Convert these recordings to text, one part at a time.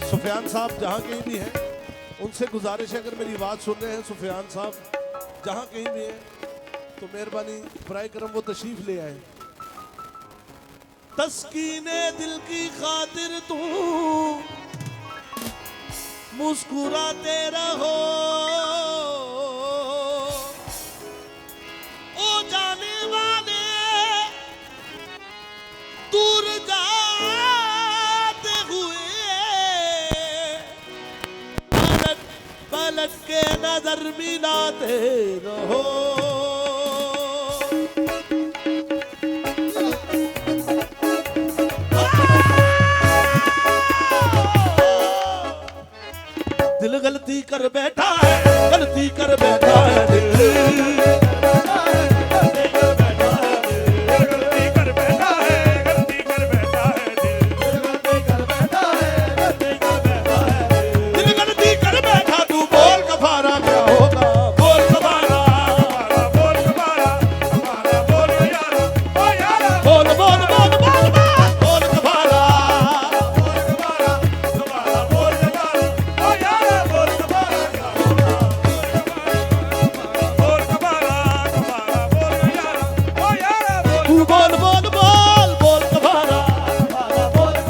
सुफियान साहब जहाँ कहीं भी हैं, उनसे गुजारिश है, अगर मेरी बात सुन रहे हैं सुफियान साहब जहाँ कहीं भी हैं, तो मेहरबानी बराए करम वो तशरीफ ले आए। तस्कीने दिल की खातिर तू मुस्कुराते रहो, ओ जाने वाले दूर जाते हुए पलक के नजर मिलाते रहो। दिल गलती कर बैठा है, गलती कर बैठा है दिल, ओ दिल गलती कर बैठा है, गलती कर बैठा है दिल, गलती कर बैठा है दिल, गलती कर बैठा है, गलती कर बैठा है दिल, दिल गलती कर बैठा। तू बोल कफारा क्या होगा, बोल कफारा, बोल कफारा, बोल यारा, ओ यारा बोल कफारा क्या होगा, बोल कफारा, बोल कफारा, बोल यारा, तू बोल तू बोल तू बोल, बोल कफारा, बोल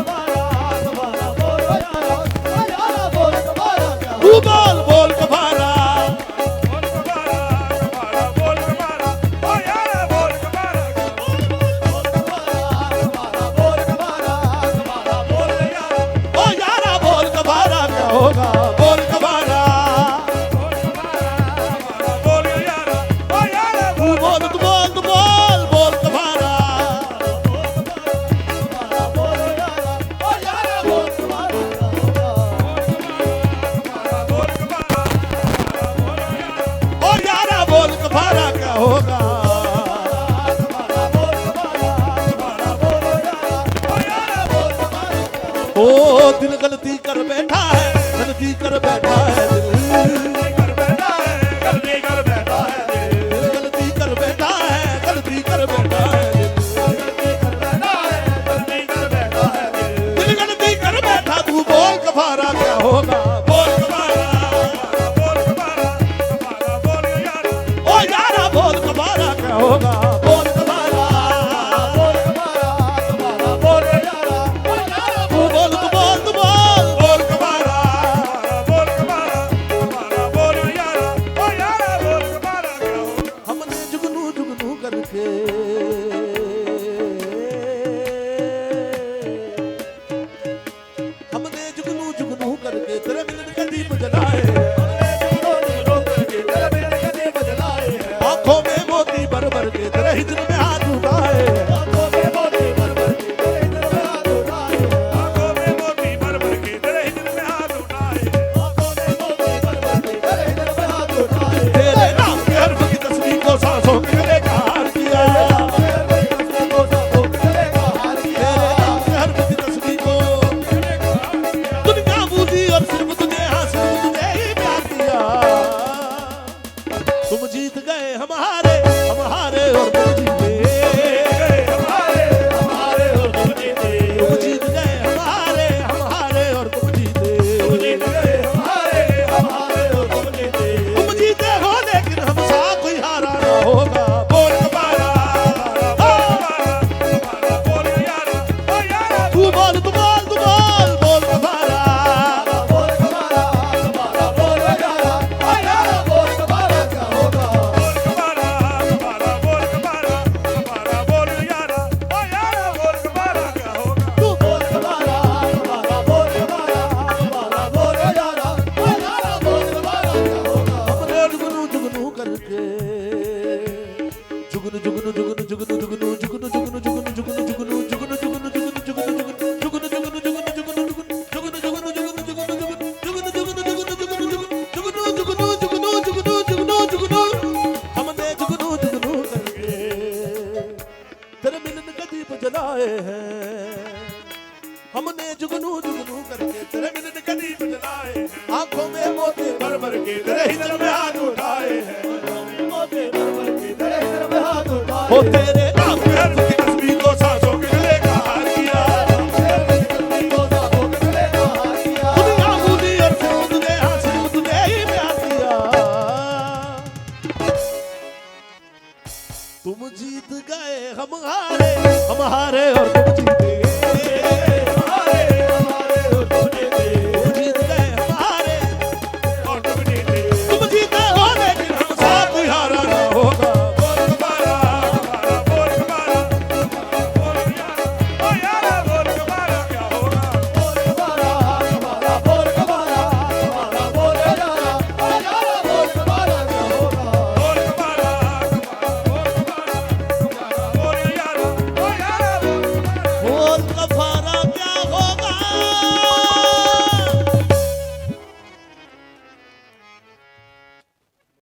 कफारा, बोल यारा, ओ यारा बोल कफारा क्या होगा। हमने जुगनू जुगनू करके तेरे मिलन का दीप जलाए, आंखों में मोती भर भर के तेरे हिजर में हाथ उठाए, आंखों में मोती भर भर के तेरे हिजर में हाथ उठाए, आंखों में मोती भर भर के तेरे हिजर में हाथ उठाए, आंखों में मोती भर भर के तेरे हिजर में हाथ उठाए। तेरे नाम के हर्फ की तस्वीर को सांसों के गले का हार किया, तुम जीत गए हमारे हमारे और तुम जीते, हमारे और तुम जीते, तुम जीत गए हमारे हमारे और तुम जीते, तुम जीत गए हमारे हमारे और तुम जीते, तुम जीते हो लेकिन हमसा कोई हारा ना होगा। बोल कफारा, बोल यारा, ओ यारा तू बोल तू बोल तू बोल, बोल कफारा, बोल कफारा, बोल यारा, ओ यारा बोल कफारा क्या होगा। हमने जुगनू जुगनू करके तेरे मिनट कदीम जलाए हैं। आंखों में मोती भर भर के तेरे हिजर में हाथ उठाए हैं। मोती भर भर के तेरे हिजर में हाथ उठाए। हो तेरे नाम पे हर की तस्वीर को सांसों के गले का हार किया। दुनिया बूदी और फिर तुझे हासिल तुझे ही प्यार दिया। तुम जीत गए हम हारे और तुम जीते। बोल कफारा क्या होगा।